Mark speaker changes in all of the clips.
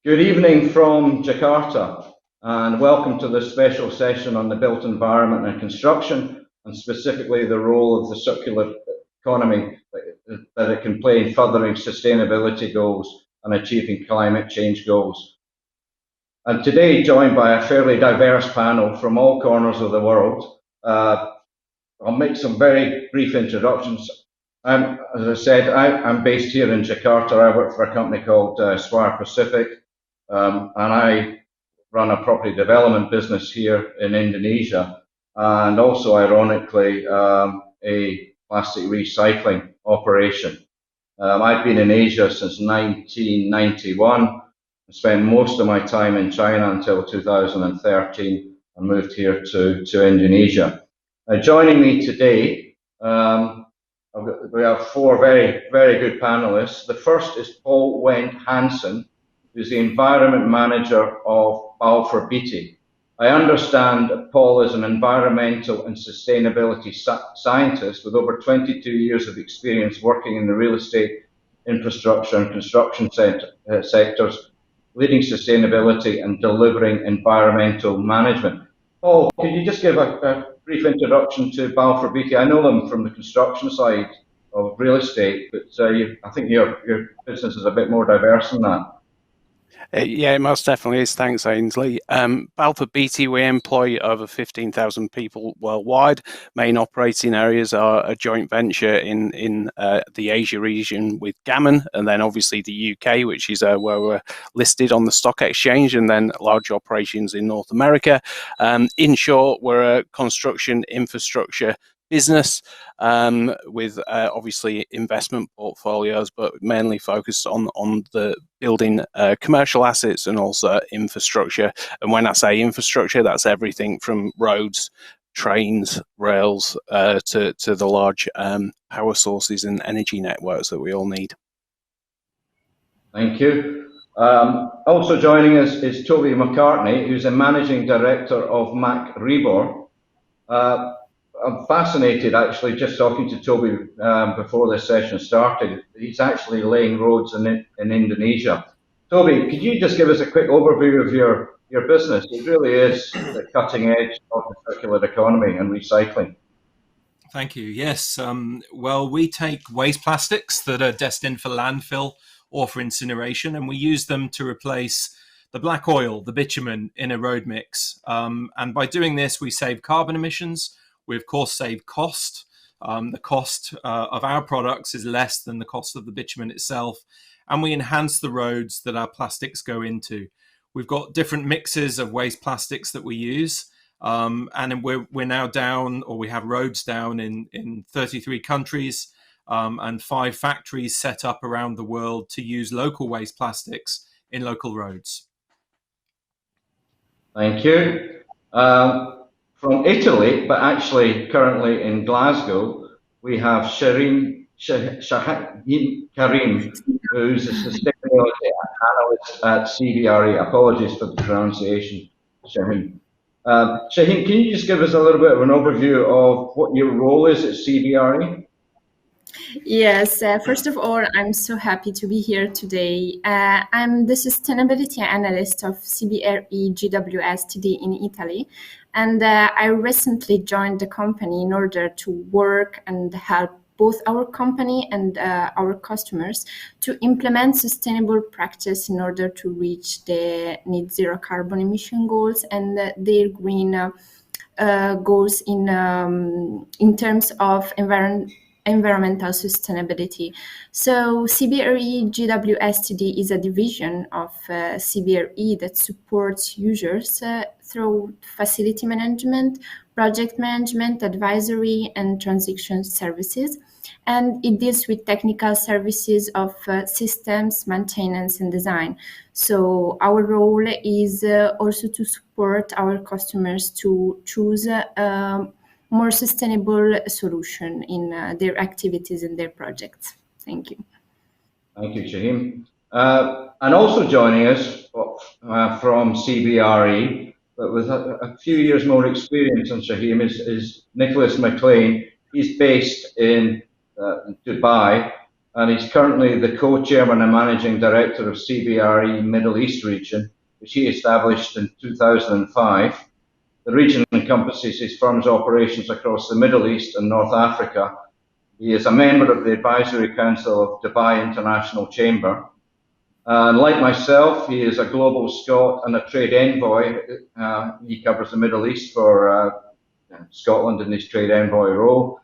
Speaker 1: Good evening from Jakarta, and welcome to this special session on the built environment and construction, and specifically the role of the circular economy that it can play in furthering sustainability goals and achieving climate change goals. And today, joined by a fairly diverse panel from all corners of the world, I'll make some very brief introductions. As I said, I'm based here in Jakarta. I work for a company called Swire Pacific. And I run a property development business here in Indonesia, and also, ironically, a plastic recycling operation. I've been in Asia since 1991. I spent most of my time in China until 2013 and moved here to Indonesia. Joining me today, we have four very, very good panelists. The first is Paul Wendt Hansen, who's the environment manager of Balfour Beatty. I understand that Paul is an environmental and sustainability scientist with over 22 years of experience working in the real estate, infrastructure and construction sectors, leading sustainability and delivering environmental management. Paul, could you just give a brief introduction to Balfour Beatty? I know them from the construction side of real estate, but I think your business is a bit more diverse than that.
Speaker 2: Yeah, it most definitely is. Thanks, Ainsley. Balfour Beatty, we employ over 15,000 people worldwide. Main operating areas are a joint venture in the Asia region with Gammon, and then obviously the UK, which is where we're listed on the stock exchange, and then large operations in North America. In short, we're a construction infrastructure business with obviously investment portfolios, but mainly focused on the building commercial assets and also infrastructure. And when I say infrastructure, that's everything from roads, trains, rails, to the large power sources and energy networks that we all need.
Speaker 1: Thank you. Also joining us is Toby McCartney, who's a managing director of Mac Rebor. I'm fascinated, actually, just talking to Toby before this session started. He's actually laying roads in Indonesia. Toby, could you just give us a quick overview of your business? It really is the cutting edge of the circular economy and recycling.
Speaker 3: Thank you. Yes. Well, we take waste plastics that are destined for landfill or for incineration, and we use them to replace the black oil, the bitumen in a road mix. And by doing this, we save carbon emissions. We, of course, save cost. The cost of our products is less than the cost of the bitumen itself. And we enhance the roads that our plastics go into. We've got different mixes of waste plastics that we use. And we're now down, or we have roads down in 33 countries and 5 factories set up around the world to use local waste plastics in local roads.
Speaker 1: Thank you. From Italy, but actually currently in Glasgow, we have Shaheen Karim, who's a sustainability analyst at CBRE. Apologies for the pronunciation, Shaheen. Shaheen, can you just give us a little bit of an overview of what your role is at CBRE?
Speaker 4: Yes, first of all, I'm so happy to be here today. I'm the sustainability analyst of CBRE GWS today in Italy, and I recently joined the company in order to work and help both our company and our customers to implement sustainable practice in order to reach the net zero carbon emission goals and their green goals in terms of environmental sustainability. So CBRE GWS today is a division of CBRE that supports users through facility management, project management, advisory, and transition services. And it deals with technical services of systems, maintenance, and design. So our role is also to support our customers to choose more sustainable solution in their activities and their projects. Thank you.
Speaker 1: Thank you, Shaheen. And also joining us from CBRE, but with a few years more experience than Shaheen, is Nicholas McLean. He's based in Dubai, and he's currently the co-chairman and managing director of CBRE Middle East region, which he established in 2005. The region encompasses his firm's operations across the Middle East and North Africa. He is a member of the Advisory Council of Dubai International Chamber. And like myself, he is a global Scot and a trade envoy. He covers the Middle East for Scotland in his trade envoy role.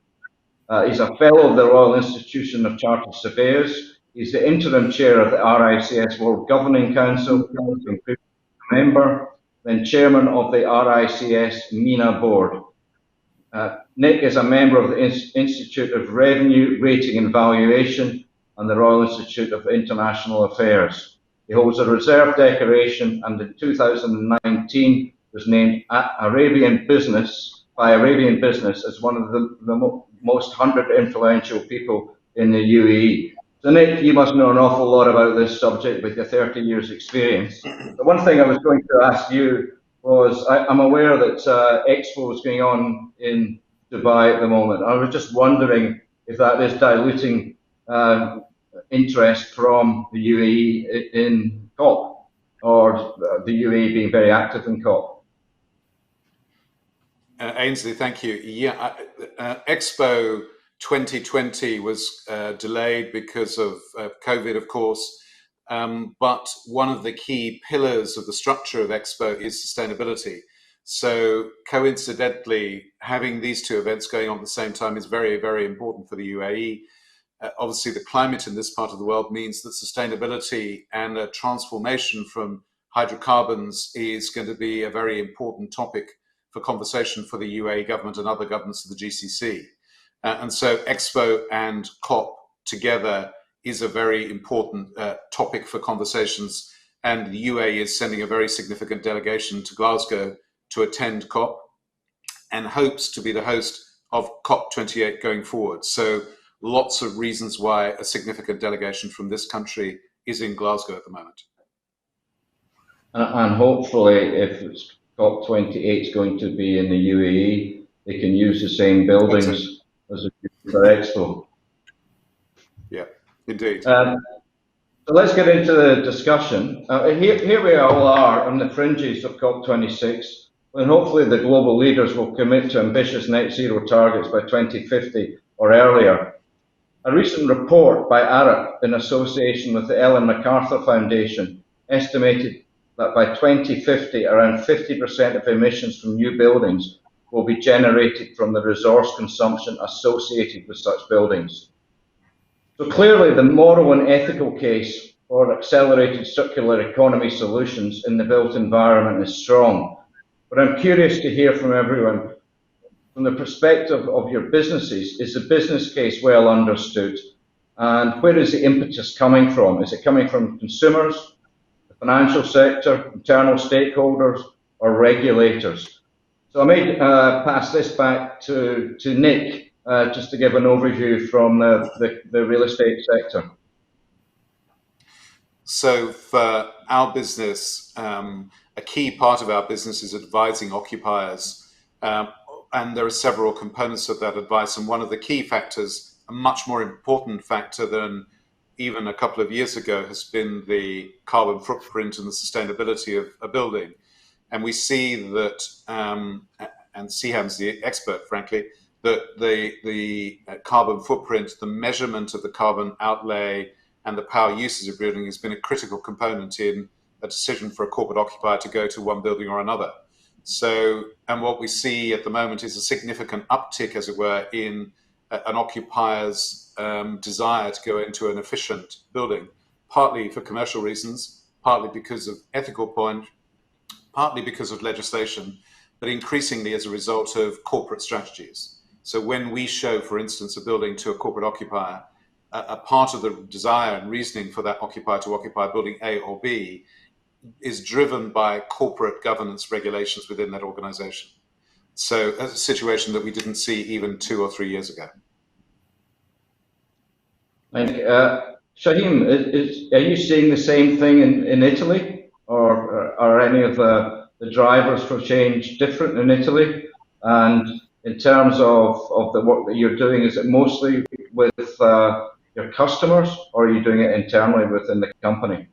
Speaker 1: He's a fellow of the Royal Institution of Chartered Surveyors. He's the interim chair of the RICS World Governing Council, member, then chairman of the RICS MENA board. Nick is a member of the Institute of Revenue, Rating and Valuation and the Royal Institute of International Affairs. He holds a reserve decoration and in 2019 was named Arabian Business by Arabian Business as one of the most 100 influential people in the UAE. So Nick, you must know an awful lot about this subject with your 30 years experience. The one thing I was going to ask you was, I'm aware that Expo is going on in Dubai at the moment. I was just wondering if that is diluting interest from the UAE in COP, or the UAE being very active in COP.
Speaker 5: Ainsley, thank you. Yeah, Expo 2020 was delayed because of COVID, of course, but one of the key pillars of the structure of Expo is sustainability. So coincidentally, having these two events going on at the same time is very, very important for the UAE. Obviously, the climate in this part of the world means that sustainability and a transformation from hydrocarbons is going to be a very important topic for conversation for the UAE government and other governments of the GCC. And so Expo and COP together is a very important topic for conversations. And the UAE is sending a very significant delegation to Glasgow to attend COP and hopes to be the host of COP28 going forward. So lots of reasons why a significant delegation from this country is in Glasgow at the moment.
Speaker 1: And hopefully, if it's COP28 is going to be in the UAE, they can use the same buildings as for Expo.
Speaker 5: Yeah, indeed.
Speaker 1: So let's get into the discussion. Here we all are on the fringes of COP26, and hopefully the global leaders will commit to ambitious net zero targets by 2050 or earlier. A recent report by Arup in association with the Ellen MacArthur Foundation estimated that by 2050, around 50% of emissions from new buildings will be generated from the resource consumption associated with such buildings. So clearly the moral and ethical case for accelerated circular economy solutions in the built environment is strong. But I'm curious to hear from everyone, from the perspective of your businesses, is the business case well understood? And where is the impetus coming from? Is it coming from consumers, the financial sector, internal stakeholders, or regulators? So I may pass this back to Nick, just to give an overview from the real estate sector.
Speaker 5: So for our business, a key part of our business is advising occupiers. And there are several components of that advice. And one of the key factors, a much more important factor than even a couple of years ago, has been the carbon footprint and the sustainability of a building. And we see that, and Siham's the expert, frankly, that the carbon footprint, the measurement of the carbon outlay and the power uses of building has been a critical component in a decision for a corporate occupier to go to one building or another. So, and what we see at the moment is a significant uptick, as it were, in an occupier's desire to go into an efficient building, partly for commercial reasons, partly because of ethical point, partly because of legislation, but increasingly as a result of corporate strategies. So when we show, for instance, a building to a corporate occupier, a part of the desire and reasoning for that occupier to occupy building A or B is driven by corporate governance regulations within that organization. So that's a situation that we didn't see even 2 or 3 years ago.
Speaker 1: And Shaheem, are you seeing the same thing in Italy, or are any of the drivers for change different in Italy? And in terms of the work that you're doing, is it mostly with your customers, or are you doing it internally within the company?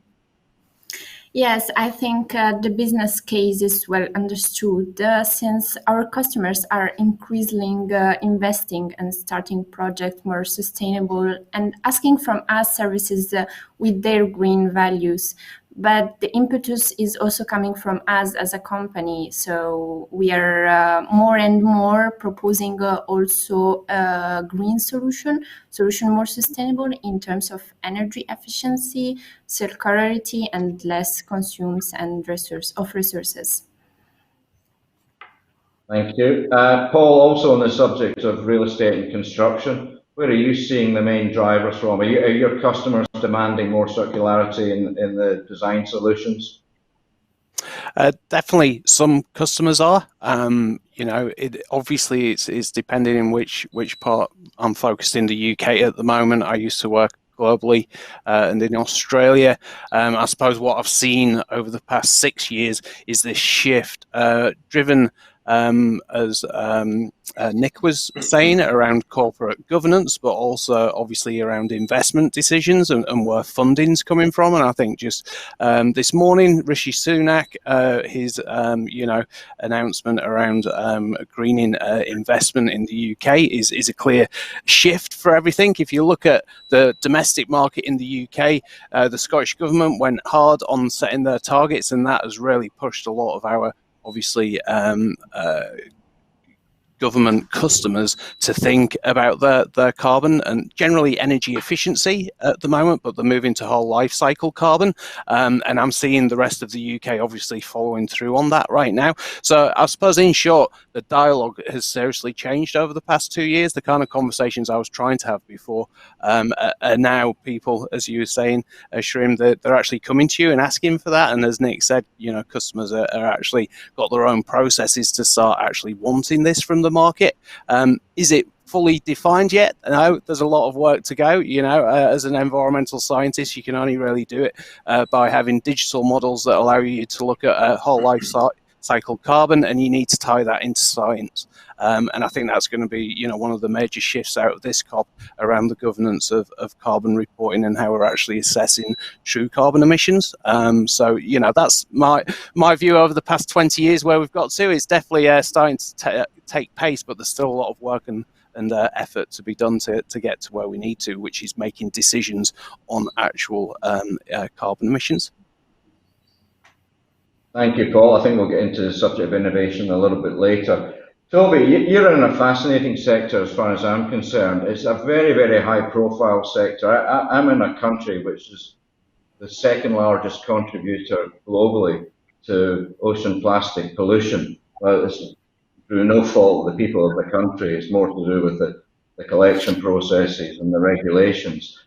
Speaker 4: Yes, I think the business case is well understood since our customers are increasingly investing and starting projects more sustainable and asking from us services with their green values. But the impetus is also coming from us as a company. So we are more and more proposing also a green solution more sustainable in terms of energy efficiency, circularity, and less consumes and resources.
Speaker 1: Thank you. Paul, also on the subject of real estate and construction, where are you seeing the main drivers from? Are your customers demanding more circularity in the design solutions?
Speaker 2: Definitely, some customers are. Obviously it's depending on which part I'm focused in the UK at the moment. I used to work globally and in Australia. I suppose what I've seen over the past 6 years is this shift driven as Nick was saying, around corporate governance, but also obviously around investment decisions and where funding's coming from. And I think just this morning, Rishi Sunak, his announcement around greening investment in the UK is a clear shift for everything. If you look at the domestic market in the UK, the Scottish government went hard on setting their targets, and that has really pushed a lot of our obviously government customers to think about their carbon and generally energy efficiency at the moment, but they're moving to whole life cycle carbon. And I'm seeing the rest of the UK obviously following through on that right now. So I suppose in short, the dialogue has seriously changed over the past 2 years. The kind of conversations I was trying to have before are now people, as you were saying, Shrim, they're actually coming to you and asking for that. And as Nick said, customers are actually got their own processes to start actually wanting this from the market. Is it fully defined yet? No, there's a lot of work to go. As an environmental scientist, you can only really do it by having digital models that allow you to look at a whole life cycle carbon, and you need to tie that into science. And I think that's going to be, one of the major shifts out of this COP around the governance of carbon reporting and how we're actually assessing true carbon emissions. So, that's my view over the past 20 years where we've got to. It's definitely starting to take pace, but there's still a lot of work and effort to be done to get to where we need to, which is making decisions on actual carbon emissions.
Speaker 1: Thank you, Paul. I think we'll get into the subject of innovation a little bit later. Toby, you're in a fascinating sector as far as I'm concerned. It's a very, very high-profile sector. I'm in a country which is the second largest contributor globally to ocean plastic pollution. Well, it's through no fault of the people of the country. It's more to do with the collection processes and the regulations.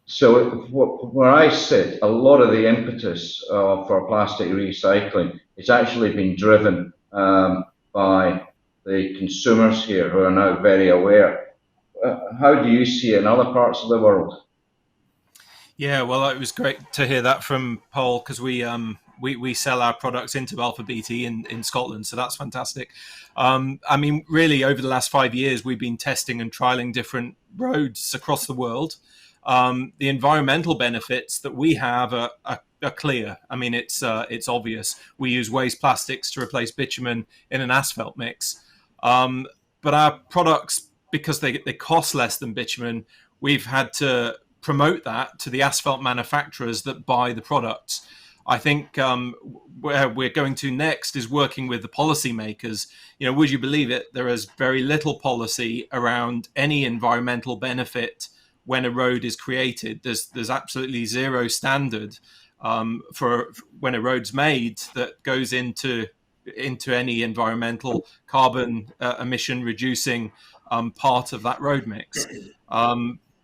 Speaker 1: So where I sit, a lot of the impetus for plastic recycling is actually being driven by the consumers here who are now very aware. How do you see it in other parts of the world?
Speaker 3: Yeah, well, it was great to hear that from Paul, because we sell our products into Balfour Beatty in Scotland, so that's fantastic. Really, over the last 5 years, we've been testing and trialing different roads across the world. The environmental benefits that we have are clear. It's obvious. We use waste plastics to replace bitumen in an asphalt mix. But our products, because they cost less than bitumen, we've had to promote that to the asphalt manufacturers that buy the products. I think where we're going to next is working with the policymakers. Would you believe it? There is very little policy around any environmental benefit when a road is created. There's absolutely zero standard for when a road's made that goes into any environmental carbon emission reducing part of that road mix.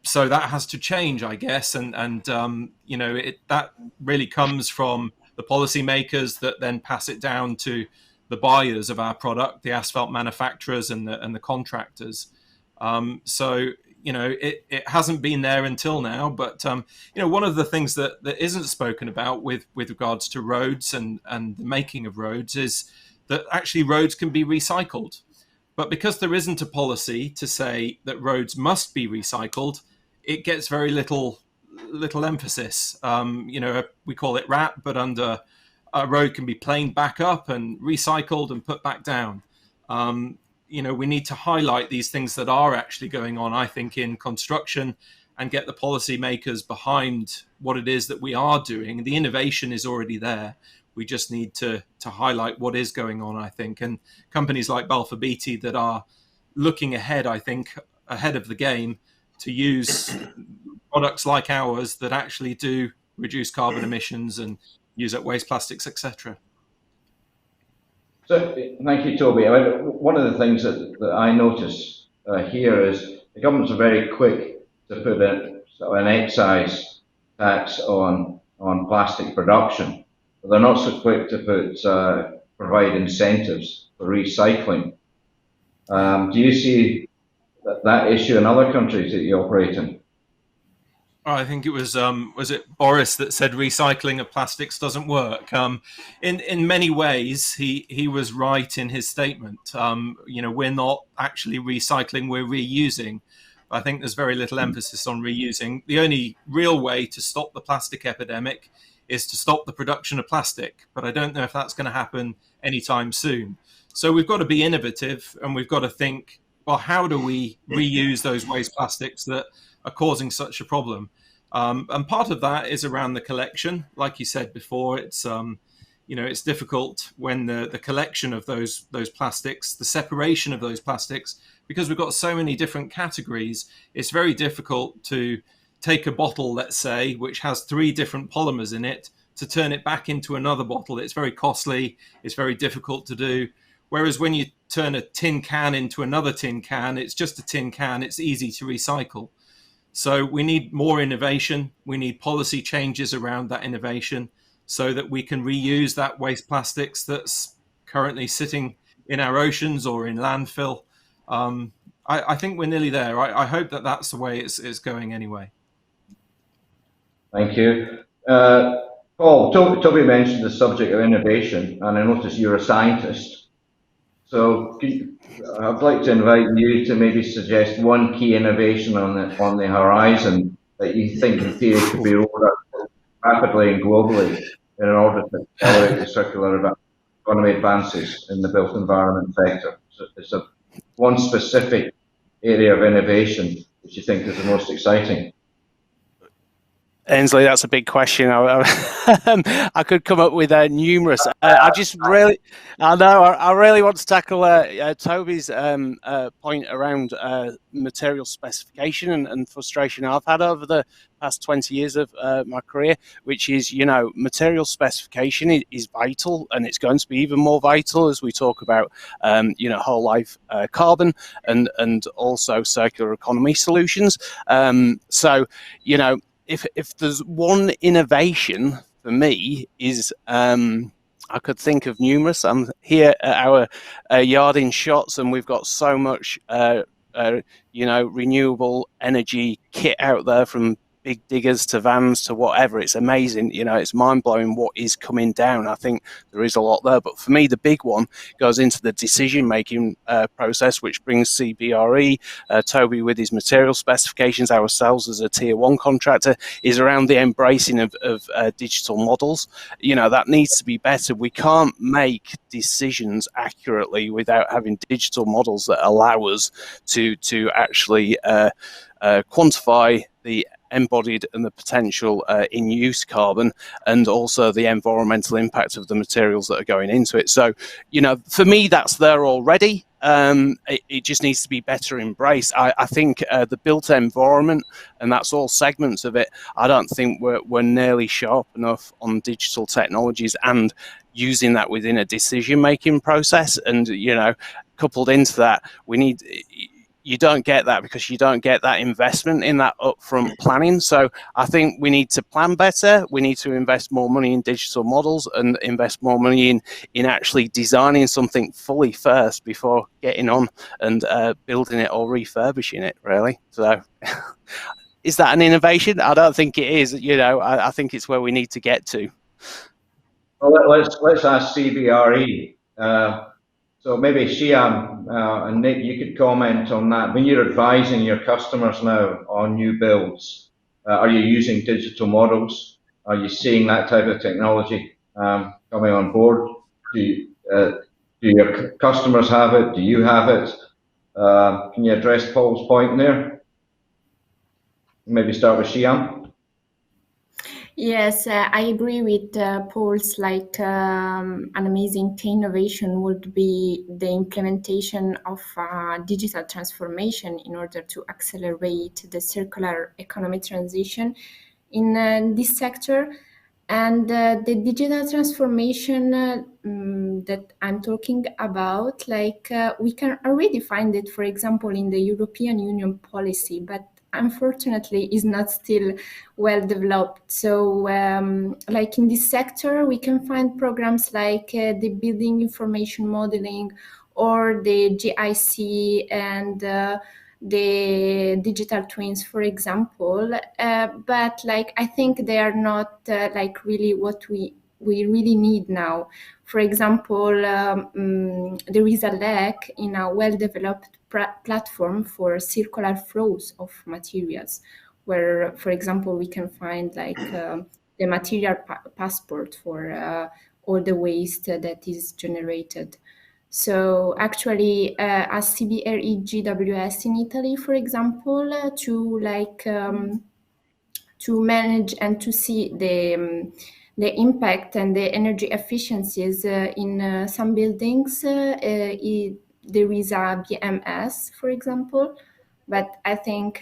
Speaker 3: So that has to change, I guess, and that really comes from the policymakers that then pass it down to the buyers of our product, the asphalt manufacturers and the contractors. It hasn't been there until now, but one of the things that isn't spoken about with regards to roads and the making of roads is that actually roads can be recycled. But because there isn't a policy to say that roads must be recycled, it gets very little emphasis. We call it RAP, but under a road can be planed back up and recycled and put back down. We need to highlight these things that are actually going on, I think, in construction, and get the policymakers behind what it is that we are doing. The innovation is already there. We just need to highlight what is going on, I think. And companies like Balfour Beatty that are looking ahead, I think, ahead of the game, to use products like ours that actually do reduce carbon emissions and use up waste plastics, etc.
Speaker 1: So, thank you, Toby. I mean, one of the things that I notice here is the governments are very quick to put in an excise tax on plastic production, but they're not so quick to provide incentives for recycling. Do you see that issue in other countries that you operate in?
Speaker 3: I think it was it Boris that said recycling of plastics doesn't work. In many ways, he was right in his statement. We're not actually recycling; we're reusing. I think there's very little emphasis on reusing. The only real way to stop the plastic epidemic is to stop the production of plastic. But I don't know if that's going to happen anytime soon. So we've got to be innovative, and we've got to think, well, how do we reuse those waste plastics that are causing such a problem? And part of that is around the collection. Like you said before, it's it's difficult when the collection of those plastics, the separation of those plastics, because we've got so many different categories. It's very difficult to take a bottle, let's say, which has 3 different polymers in it, to turn it back into another bottle. It's very costly. It's very difficult to do. Whereas when you turn a tin can into another tin can, it's just a tin can. It's easy to recycle. So we need more innovation. We need policy changes around that innovation so that we can reuse that waste plastics that's currently sitting in our oceans or in landfill. I think we're nearly there. I hope that that's the way it's going anyway.
Speaker 1: Thank you. Paul, Toby mentioned the subject of innovation, and I notice you're a scientist. So I'd like to invite you to maybe suggest one key innovation on the horizon that you think in theory could be rolled out rapidly and globally in order to accelerate the circular economy advances in the built environment sector. So it's one specific area of innovation which you think is the most exciting.
Speaker 2: Ainsley, that's a big question. I could come up with numerous. I really want to tackle Toby's point around material specification and frustration I've had over the past 20 years of my career, which is, material specification is vital, and it's going to be even more vital as we talk about, whole life carbon and also circular economy solutions. If there's one innovation for me is, I could think of numerous. I'm here at our yard in Shotts, and we've got so much, renewable energy kit out there, from big diggers to vans to whatever. It's amazing. It's mind blowing what is coming down. I think there is a lot there. But for me, the big one goes into the decision making process, which brings CBRE, Toby with his material specifications, ourselves as a tier 1 contractor, is around the embracing of digital models. That needs to be better. We can't make decisions accurately without having digital models that allow us to actually quantify the embodied and the potential in use carbon, and also the environmental impact of the materials that are going into it. So, for me, that's there already. It just needs to be better embraced. I think the built environment, and that's all segments of it, I don't think we're nearly sharp enough on digital technologies and using that within a decision-making process. And, coupled into that, you don't get that because you don't get that investment in that upfront planning. So I think we need to plan better. We need to invest more money in digital models and invest more money in actually designing something fully first before getting on and building it or refurbishing it, really. So is that an innovation? I don't think it is. I think it's where we need to get to.
Speaker 1: Well, let's ask CBRE. So maybe Shyam and Nick, you could comment on that. When you're advising your customers now on new builds, are you using digital models? Are you seeing that type of technology coming on board? Do your customers have it? Do you have it? Can you address Paul's point there? Maybe start with Shyam.
Speaker 4: Yes, I agree with Paul's, an amazing innovation would be the implementation of digital transformation in order to accelerate the circular economy transition in this sector. And the digital transformation that I'm talking about, we can already find it, for example, in the European Union policy, but unfortunately is not still well developed. So like in this sector, we can find programs like the building information modeling or the GIC and the digital twins, for example. But I think they are not really what we really need now. For example, there is a lack in a well-developed platform for circular flows of materials, where, for example, we can find the material passport for all the waste that is generated. So actually, as CBRE GWS in Italy, for example, to manage and to see the impact and the energy efficiencies in some buildings, there is a BMS, for example, but I think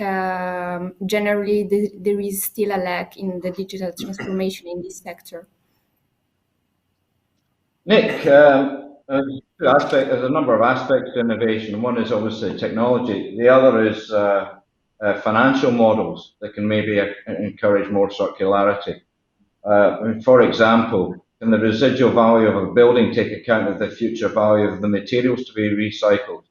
Speaker 4: generally there is still a lack in the digital transformation in this sector.
Speaker 1: Nick, there's a number of aspects to innovation. One is obviously technology. The other is financial models that can maybe encourage more circularity. For example, can the residual value of a building take account of the future value of the materials to be recycled?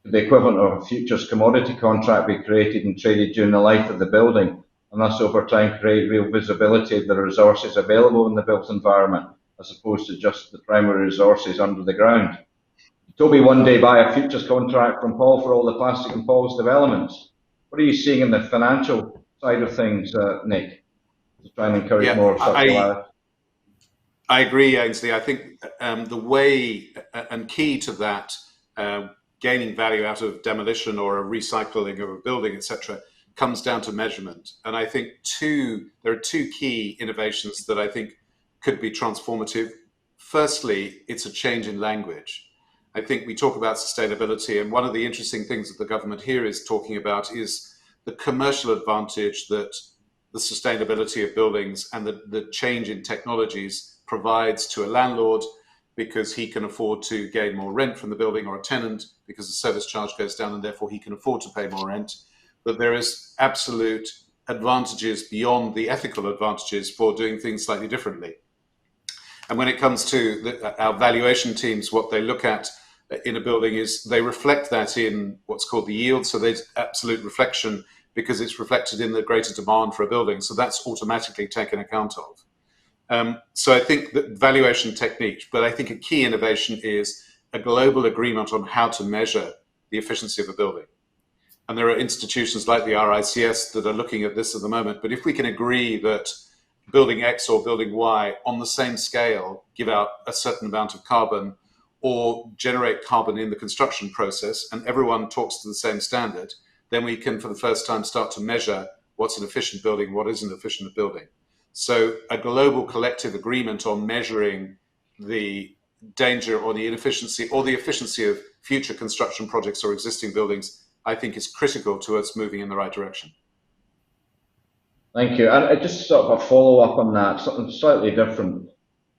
Speaker 1: Could the equivalent of a futures commodity contract be created and traded during the life of the building, and thus over time create real visibility of the resources available in the built environment, as opposed to just the primary resources under the ground? Toby one day buy a futures contract from Paul for all the plastic and Paul's developments. What are you seeing in the financial side of things, Nick, to try and encourage more circularity?
Speaker 5: I agree, Ainsley. I think the way and key to that, gaining value out of demolition or a recycling of a building, etc., comes down to measurement. And I think there are two key innovations that I think could be transformative. Firstly, it's a change in language. I think we talk about sustainability, and one of the interesting things that the government here is talking about is the commercial advantage that the sustainability of buildings and the change in technologies provides to a landlord, because he can afford to gain more rent from the building, or a tenant because the service charge goes down and therefore he can afford to pay more rent. But there is absolute advantages beyond the ethical advantages for doing things slightly differently. And when it comes to our valuation teams, what they look at in a building is they reflect that in what's called the yield. So there's absolute reflection because it's reflected in the greater demand for a building. So that's automatically taken account of. So I think that valuation technique, but I think a key innovation is a global agreement on how to measure the efficiency of a building. And there are institutions like the RICS that are looking at this at the moment. But if we can agree that building X or building Y on the same scale give out a certain amount of carbon or generate carbon in the construction process, and everyone talks to the same standard, then we can, for the first time, start to measure what's an efficient building, what isn't efficient building. So a global collective agreement on measuring the danger or the inefficiency or the efficiency of future construction projects or existing buildings, I think is critical to us moving in the right direction.
Speaker 1: Thank you. And just sort of a follow-up on that, something slightly different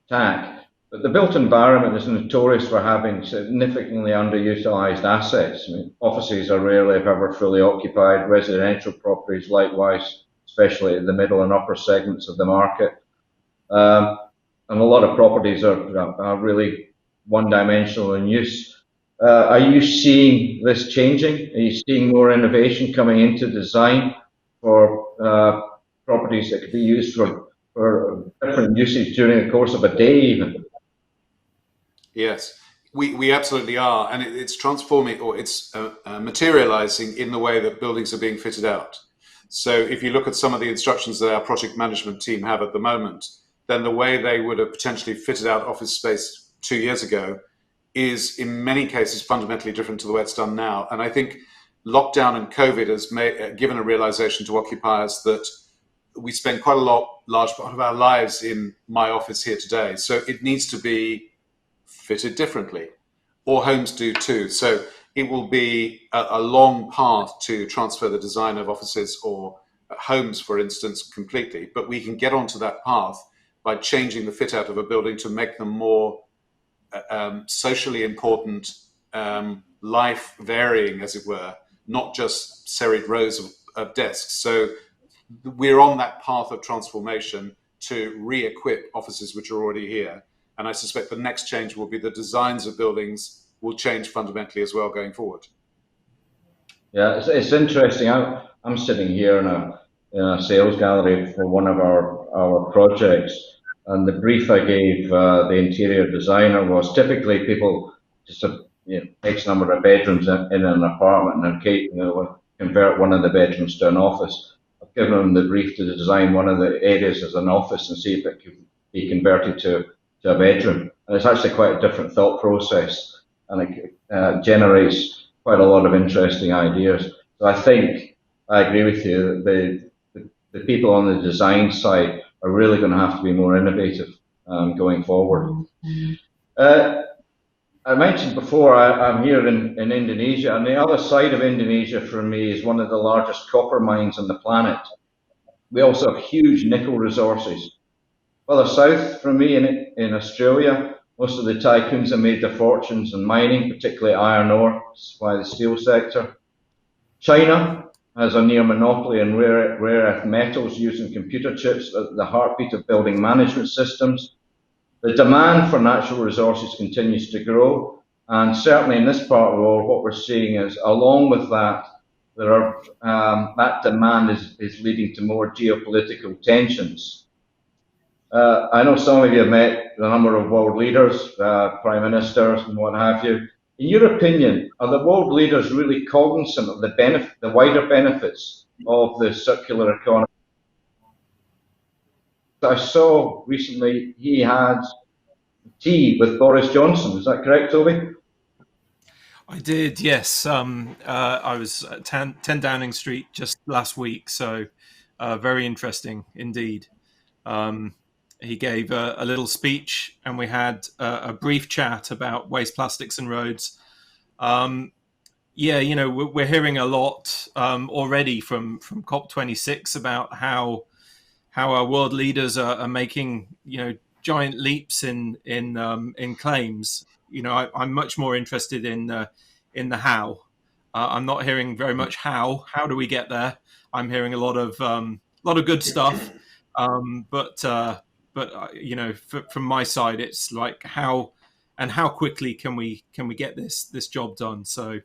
Speaker 1: tack. But the built environment is notorious for having significantly underutilized assets. I mean, offices are rarely, if ever, fully occupied. Residential properties, likewise, especially in the middle and upper segments of the market. And a lot of properties are really one-dimensional in use. Are you seeing this changing? Are you seeing more innovation coming into design for properties that could be used for different uses during the course of a day even?
Speaker 5: Yes. We absolutely are, and it's transforming, or it's materializing in the way that buildings are being fitted out. So if you look at some of the instructions that our project management team have at the moment, then the way they would have potentially fitted out office space 2 years ago is in many cases fundamentally different to the way it's done now. And I think lockdown and COVID has given a realization to occupiers that we spend quite a large part of our lives in my office here today. So it needs to be fitted differently, or homes do too. So it will be a long path to transfer the design of offices or homes, for instance, completely. But we can get onto that path by changing the fit out of a building to make them more socially important, life varying, as it were, not just serried rows of desks. So we're on that path of transformation to re-equip offices which are already here. And I suspect the next change will be the designs of buildings will change fundamentally as well going forward.
Speaker 1: Yeah, it's interesting. I'm sitting here in a sales gallery for one of our projects, and the brief I gave the interior designer was typically people just have X number of bedrooms in an apartment and convert one of the bedrooms to an office. I've given them the brief to design one of the areas as an office and see if it could be converted to a bedroom. And it's actually quite a different thought process, and it generates quite a lot of interesting ideas. So I think I agree with you. The people on the design side are really going to have to be more innovative going forward. I mentioned before I'm here in Indonesia, and the other side of Indonesia for me is one of the largest copper mines on the planet. We also have huge nickel resources. Further south from me in Australia, most of the tycoons have made their fortunes in mining, particularly iron ore, supply the steel sector. China has a near monopoly in rare earth metals using computer chips, the heartbeat of building management systems. The demand for natural resources continues to grow, and certainly in this part of the world, what we're seeing is, along with that, that demand is leading to more geopolitical tensions. I know some of you have met a number of world leaders, prime ministers, and what have you. In your opinion, are the world leaders really cognizant of the wider benefits of the circular economy? I saw recently he had tea with Boris Johnson. Is that correct, Toby?
Speaker 3: I did, yes. I was at 10 Downing Street just last week, so very interesting indeed. He gave a little speech, and we had a brief chat about waste plastics and roads. Yeah, we're hearing a lot already from COP26 about how our world leaders are making giant leaps in claims. I'm much more interested in the how. I'm not hearing very much how. How do we get there? I'm hearing a lot of good stuff, but from my side, it's like how quickly can we get this job done. So,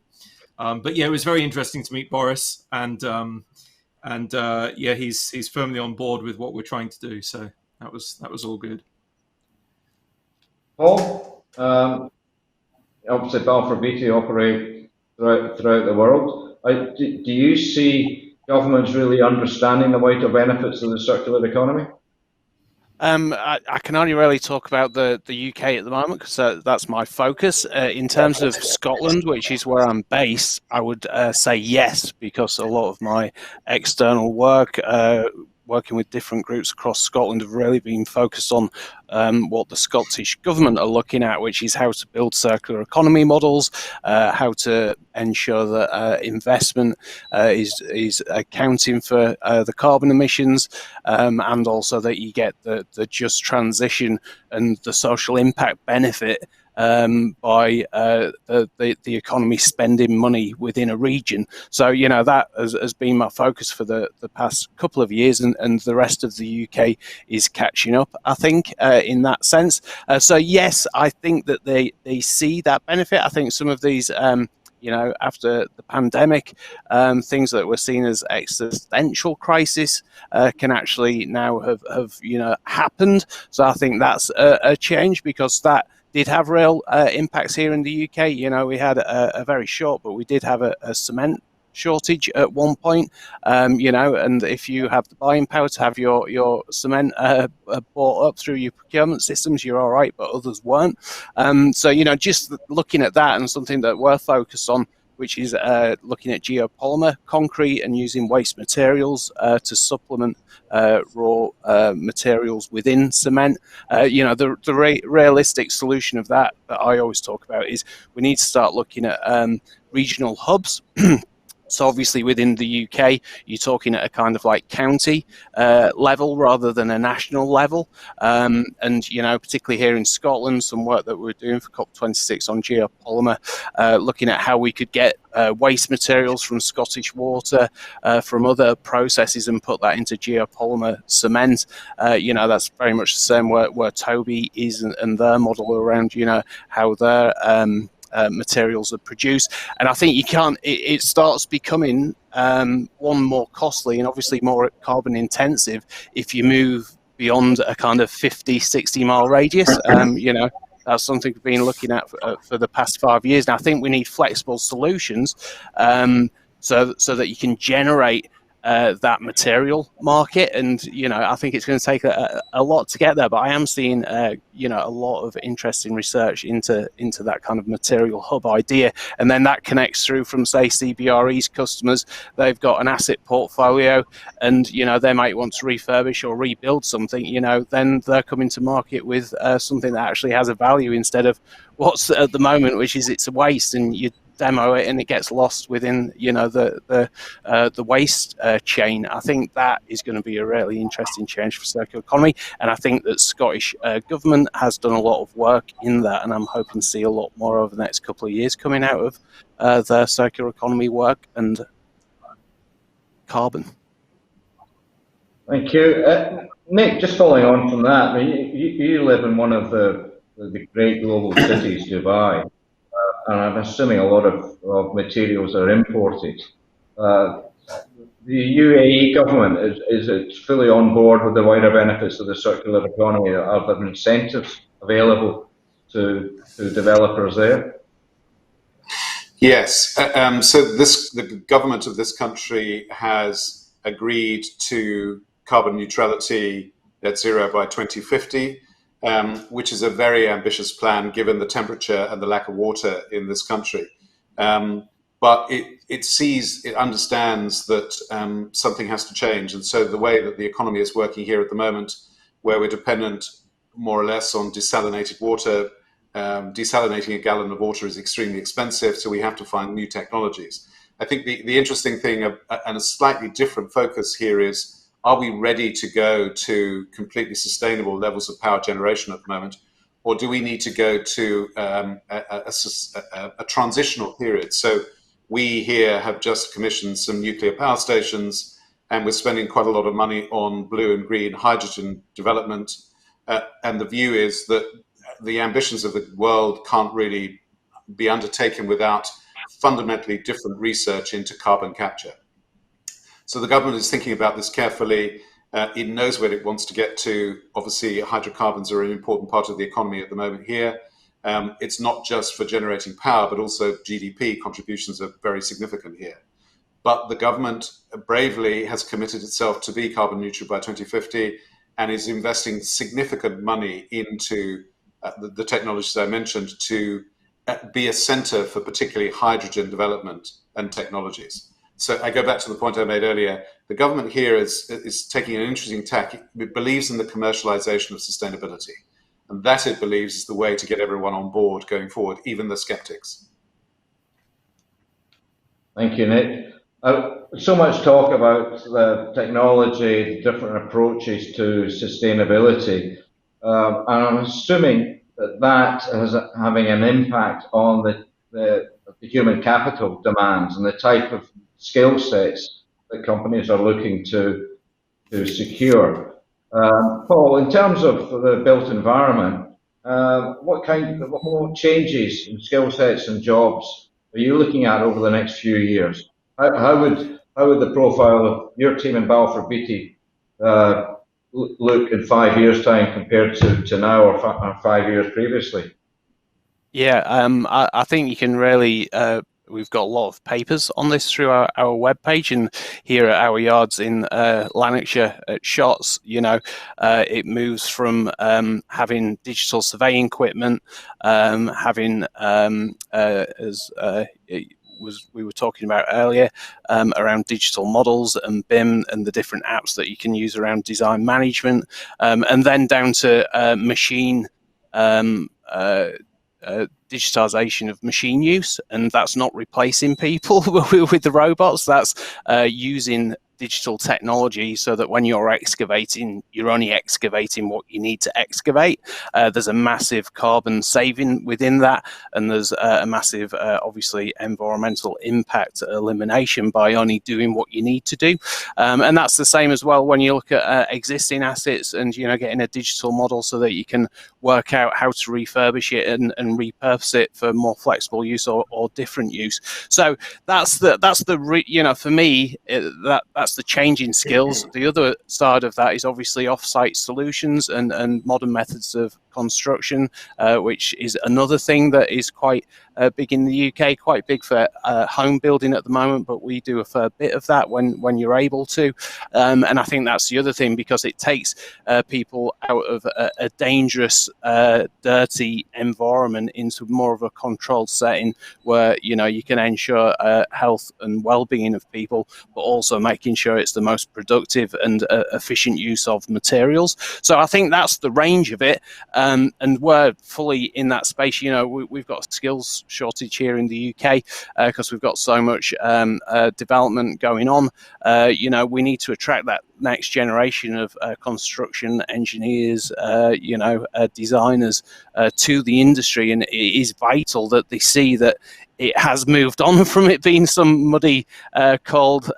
Speaker 3: but yeah, it was very interesting to meet Boris, and yeah, he's firmly on board with what we're trying to do. So that was all good.
Speaker 1: Paul, obviously Balfour Beatty operate throughout the world. Do you see governments really understanding the wider benefits of the circular economy?
Speaker 2: I can only really talk about the UK at the moment because that's my focus. In terms of Scotland, which is where I'm based, I would say yes, because a lot of my external work, working with different groups across Scotland, have really been focused on what the Scottish government are looking at, which is how to build circular economy models, how to ensure that investment is accounting for the carbon emissions, and also that you get the just transition and the social impact benefit by the economy spending money within a region. So that has been my focus for the past couple of years, and the rest of the UK is catching up, I think, in that sense. So yes, I think that they see that benefit. I think some of these after the pandemic, things that were seen as existential crisis can actually now have happened. So I think that's a change, because that did have real impacts here in the UK. You know, we had a very short, but we did have a cement shortage at one point, you know, and if you have the buying power to have your cement bought up through your procurement systems, you're all right, but others weren't. So, you know, just looking at that and something that we're focused on, which is looking at geopolymer concrete and using waste materials to supplement raw materials within cement. You know, the realistic solution of that I always talk about is we need to start looking at regional hubs. So obviously within the UK, you're talking at a kind of like county level rather than a national level. And, you know, particularly here in Scotland, some work that we're doing for COP26 on geopolymer, looking at how we could get waste materials from Scottish water, from other processes and put that into geopolymer cement. You know, that's very much the same where Toby is and their model around, you know, how their materials are produced. And I think you can't, it starts becoming one, more costly and obviously more carbon intensive if you move beyond a kind of 50-60 mile radius. You know, that's something we've been looking at for the past 5 years. And I think we need flexible solutions so that you can generate that material market. And, you know, I think it's going to take a lot to get there, but I am seeing, you know, a lot of interesting research into that kind of material hub idea. And then that connects through from, say, CBRE's customers. They've got an asset portfolio and, you know, they might want to refurbish or rebuild something, you know, then they're coming to market with something that actually has a value instead of what's at the moment, which is it's a waste and you demo it and it gets lost within, you know, the waste chain. I think that is going to be a really interesting change for circular economy, and I think that Scottish government has done a lot of work in that, and I'm hoping to see a lot more over the next couple of years coming out of their circular economy work and carbon.
Speaker 1: Thank you. Nick, just following on from that, I mean, you live in one of the great global cities, Dubai. And I'm assuming a lot of materials are imported. The UAE government, is it fully on board with the wider benefits of the circular economy? Are there incentives available to developers there?
Speaker 5: Yes. So the government of this country has agreed to carbon neutrality net zero by 2050. Which is a very ambitious plan given the temperature and the lack of water in this country. But it understands that something has to change. And so the way that the economy is working here at the moment, where we're dependent more or less on desalinated water, desalinating a gallon of water is extremely expensive, so we have to find new technologies. I think the interesting thing and a slightly different focus here is, are we ready to go to completely sustainable levels of power generation at the moment? Or do we need to go to a transitional period? So we here have just commissioned some nuclear power stations, and we're spending quite a lot of money on blue and green hydrogen development. And the view is that the ambitions of the world can't really be undertaken without fundamentally different research into carbon capture. So the government is thinking about this carefully. It knows where it wants to get to. Obviously, hydrocarbons are an important part of the economy at the moment here. It's not just for generating power, but also GDP contributions are very significant here. But the government bravely has committed itself to be carbon neutral by 2050 and is investing significant money into the technologies I mentioned to be a center for particularly hydrogen development and technologies. So I go back to the point I made earlier. The government here is taking an interesting tack. It believes in the commercialization of sustainability. And that, it believes, is the way to get everyone on board going forward, even the skeptics.
Speaker 1: Thank you, Nick. So much talk about the technology, different approaches to sustainability. And I'm assuming that is having an impact on the human capital demands and the type of skill sets that companies are looking to secure. Paul, in terms of the built environment, what more changes in skill sets and jobs are you looking at over the next few years? How would the profile of your team in Balfour Beatty look in 5 years' time compared to now or 5 years previously?
Speaker 2: Yeah, I think you can really. We've got a lot of papers on this through our webpage, and here at our yards in Lanarkshire at Shotts, it moves from having digital surveying equipment, having as we were talking about earlier, around digital models and BIM and the different apps that you can use around design management, and then down to machine. Digitization of machine use, and that's not replacing people with the robots. That's using digital technology so that when you're excavating, you're only excavating what you need to excavate. There's a massive carbon saving within that, and there's a massive, obviously, environmental impact elimination by only doing what you need to do. And that's the same as well when you look at existing assets and getting a digital model so that you can work out how to refurbish it and repurpose it for more flexible use or different use. So that's for me, that's the changing skills. The other side of that is obviously off-site solutions and modern methods of construction, which is another thing that is quite big in the UK, quite big for home building at the moment, but we do a fair bit of that when you're able to. And I think that's the other thing, because it takes people out of a dangerous, dirty environment into more of a controlled setting where, you can ensure health and well-being of people, but also making sure it's the most productive and efficient use of materials. So I think that's the range of it. And we're fully in that space. We've got a skills shortage here in the UK because we've got so much development going on. We need to attract that next generation of construction engineers, designers to the industry, and it is vital that they see that it has moved on from it being some muddy, cold,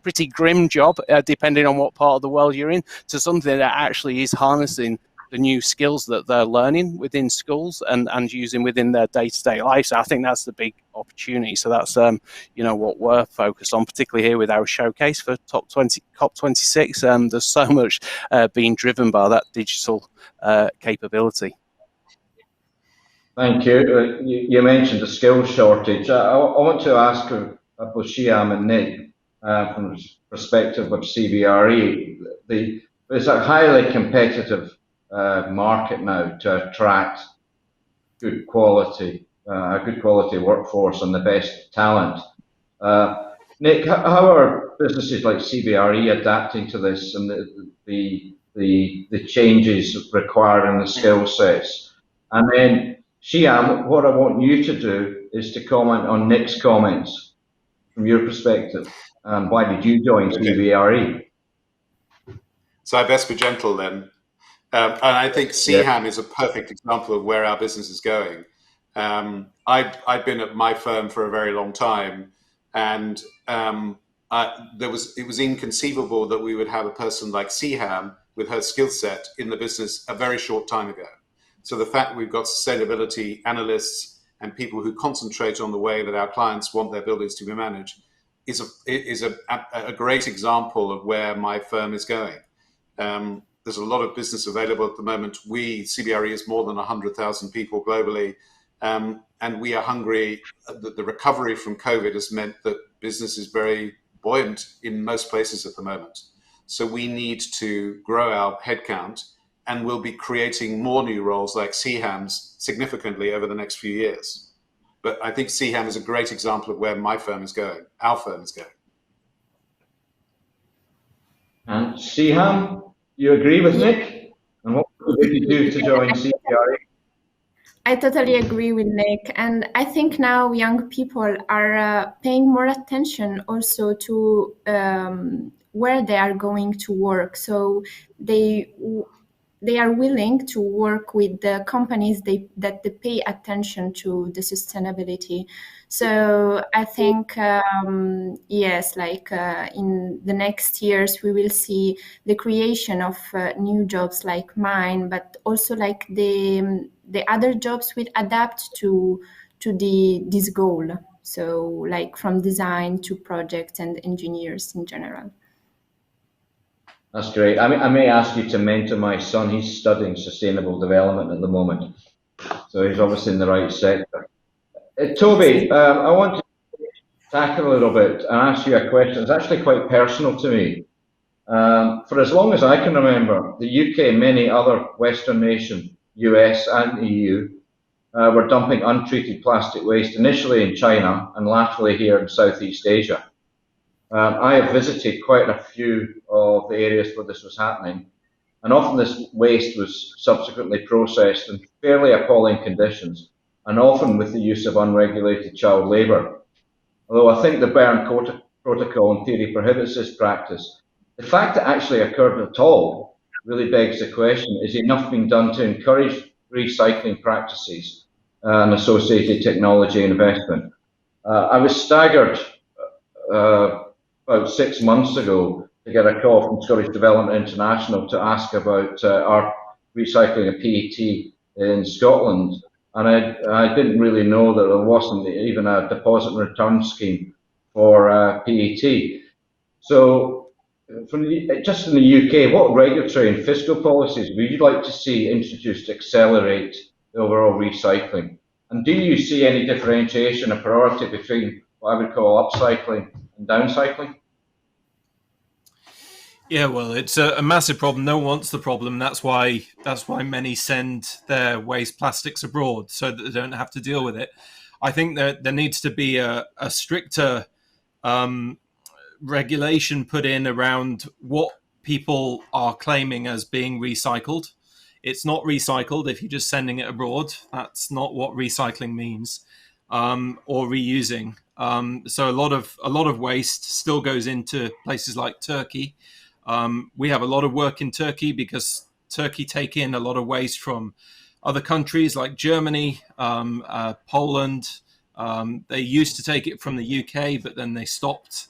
Speaker 2: pretty grim job, depending on what part of the world you're in, to something that actually is harnessing the new skills that they're learning within schools and using within their day-to-day life. So I think that's the big opportunity. So that's what we're focused on, particularly here with our showcase for COP26. There's so much being driven by that digital capability.
Speaker 1: Thank you. You mentioned the skills shortage. I want to ask both Shyam and Nick, from the perspective of CBRE, it's a highly competitive market now to attract a good quality workforce and the best talent. Nick, how are businesses like CBRE adapting to this and the changes required in the skill sets? And then, Shyam, what I want you to do is to comment on Nick's comments from your perspective. Why did you join CBRE?
Speaker 5: So I best be gentle then. And I think Shyam is a perfect example of where our business is going. I've been at my firm for a very long time, and it was inconceivable that we would have a person like Shyam with her skill set in the business a very short time ago. So the fact that we've got sustainability analysts and people who concentrate on the way that our clients want their buildings to be managed is a great example of where my firm is going. There's a lot of business available at the moment. CBRE is more than 100,000 people globally, and we are hungry. The recovery from COVID has meant that business is very buoyant in most places at the moment. So we need to grow our headcount, and we'll be creating more new roles like Shyam's significantly over the next few years. But I think Shyam is a great example of where my firm is going, our firm is going.
Speaker 1: And Shyam, you agree with Nick? And what did you do to join CBRE?
Speaker 4: I totally agree with Nick. And I think now young people are paying more attention also to where they are going to work. So they are willing to work with the companies that they pay attention to the sustainability. So I think, yes, in the next years, we will see the creation of new jobs like mine, but also like the other jobs will adapt to this goal. So like from design to project and engineers in general.
Speaker 1: That's great. I may ask you to mentor my son. He's studying sustainable development at the moment. So he's obviously in the right sector. Toby, I want to tackle a little bit and ask you a question. It's actually quite personal to me. For as long as I can remember, the UK and many other Western nations, US and EU, were dumping untreated plastic waste initially in China and laterally here in Southeast Asia. I have visited quite a few of the areas where this was happening, and often this waste was subsequently processed in fairly appalling conditions, and often with the use of unregulated child labour. Although I think the Berne Protocol in theory prohibits this practice, the fact it actually occurred at all really begs the question, is enough being done to encourage recycling practices and associated technology investment? I was staggered about 6 months ago to get a call from Scottish Development International to ask about our recycling of PET in Scotland. And I didn't really know that there wasn't even a deposit and return scheme for PET. So, just in the UK, what regulatory and fiscal policies would you like to see introduced to accelerate the overall recycling? And do you see any differentiation or priority between what I would call upcycling and downcycling?
Speaker 3: Yeah, well, it's a massive problem. No one wants the problem. That's why many send their waste plastics abroad so that they don't have to deal with it. I think that there needs to be a stricter regulation put in around what people are claiming as being recycled. It's not recycled if you're just sending it abroad. That's not what recycling means, or reusing. So a lot of waste still goes into places like Turkey. We have a lot of work in Turkey because Turkey take in a lot of waste from other countries like Germany, Poland. They used to take it from the UK, but then they stopped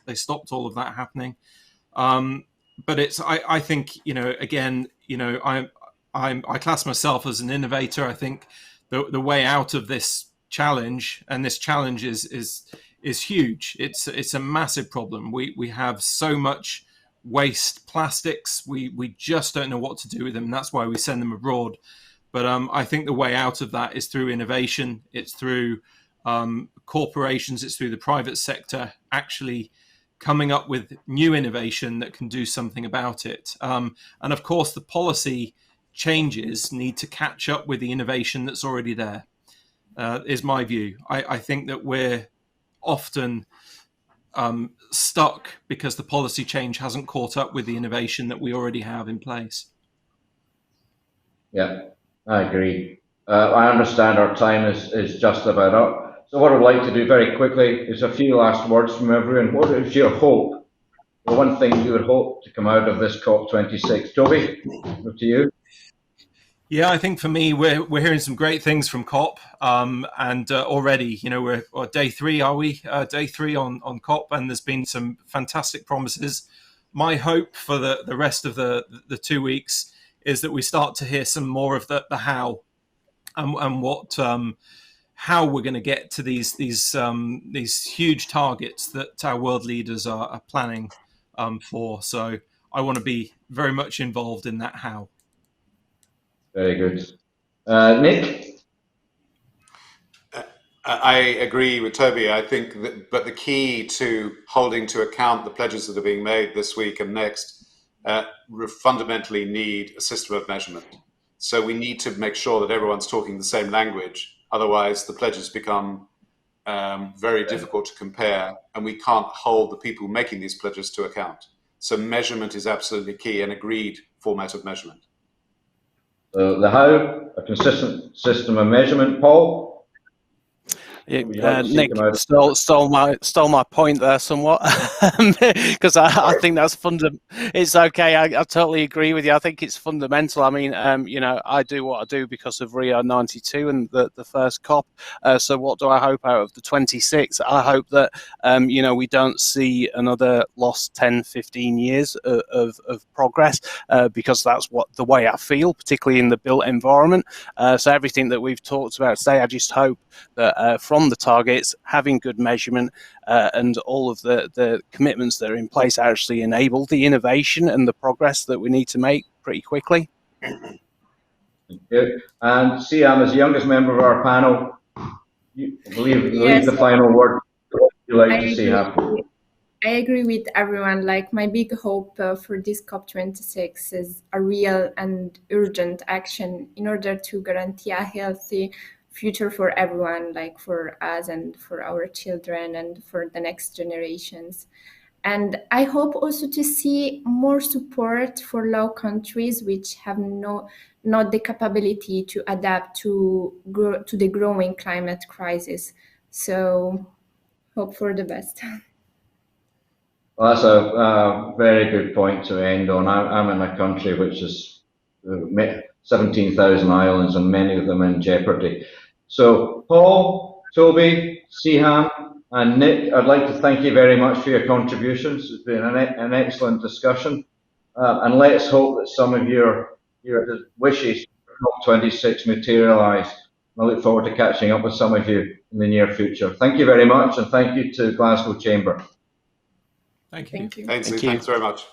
Speaker 3: all of that happening. But I think, again, I class myself as an innovator. I think the way out of this challenge, and this challenge is huge. It's a massive problem. We have so much waste plastics. We just don't know what to do with them. And that's why we send them abroad. But I think the way out of that is through innovation. It's through corporations. It's through the private sector actually coming up with new innovation that can do something about it. And of course, the policy changes need to catch up with the innovation that's already there, is my view. I think that we're often stuck because the policy change hasn't caught up with the innovation that we already have in place.
Speaker 1: Yeah, I agree. I understand our time is just about up. So what I'd like to do very quickly is a few last words from everyone. What is your hope? The one thing you would hope to come out of this COP26? Toby, over to you.
Speaker 3: Yeah, I think for me, we're hearing some great things from COP, and already, we're day 3, are we? Day 3 on COP, and there's been some fantastic promises. My hope for the rest of the 2 weeks is that we start to hear some more of the how, and what how we're going to get to these huge targets that our world leaders are planning for. So I want to be very much involved in that how.
Speaker 1: Very good. Nick?
Speaker 5: I agree with Toby. I think but the key to holding to account the pledges that are being made this week and next fundamentally need a system of measurement. So we need to make sure that everyone's talking the same language. Otherwise, the pledges become very difficult to compare, and we can't hold the people making these pledges to account. So measurement is absolutely key, an agreed format of measurement.
Speaker 1: The how, a consistent system of measurement. Paul?
Speaker 2: Nick stole my point there somewhat, because I think that's fundamental. It's okay. I totally agree with you. I think it's fundamental. I mean, I do what I do because of Rio '92 and the first COP. So what do I hope out of the 26? I hope that we don't see another lost 10, 15 years of progress, because that's the way I feel, particularly in the built environment. So everything that we've talked about today, I just hope that from the targets, having good measurement and all of the commitments that are in place actually enable the innovation and the progress that we need to make pretty quickly.
Speaker 1: And Siam, as the youngest member of our panel, you leave
Speaker 4: Yes,
Speaker 1: the final word. What would you like
Speaker 4: I
Speaker 1: to see
Speaker 4: agree.
Speaker 1: happen?
Speaker 4: I agree with everyone. Like, my big hope for this COP26 is a real and urgent action in order to guarantee a healthy future for everyone, like for us and for our children and for the next generations. And I hope also to see more support for low countries which have not the capability to adapt to the growing climate crisis. So hope for the best.
Speaker 1: Well, that's a very good point to end on. I'm in a country which is 17,000 islands and many of them in jeopardy. So, Paul, Toby, Siham, and Nick, I'd like to thank you very much for your contributions. It's been an excellent discussion. And let's hope that some of your wishes for COP26 materialise. I look forward to catching up with some of you in the near future. Thank you very much, and thank you to Glasgow Chamber.
Speaker 3: Thank you.
Speaker 4: Thank you.
Speaker 5: Ainsley, thanks very much.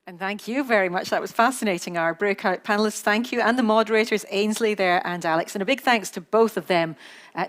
Speaker 6: And thank you very much. That was fascinating. Our breakout panelists, thank you. And the moderators, Ainsley there and Alex. And a big thanks to both of them,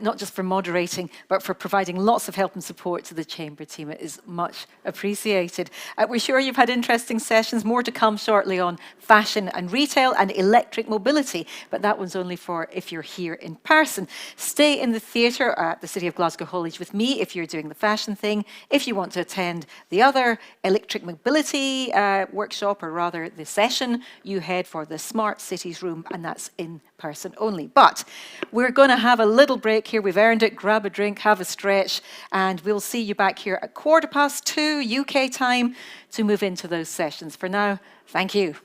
Speaker 6: not just for moderating, but for providing lots of help and support to the Chamber team. It is much appreciated. We're sure you've had interesting sessions. More to come shortly on fashion and retail and electric mobility. But that one's only for if you're here in person. Stay in the theatre at the City of Glasgow College with me if you're doing the fashion thing. If you want to attend the other electric mobility workshop, or rather the session, you head for the Smart Cities room, and that's in person only. But we're going to have a little break here. We've earned it. Grab a drink, have a stretch, and we'll see you back here at 2:15 UK time to move into those sessions. For now, thank you.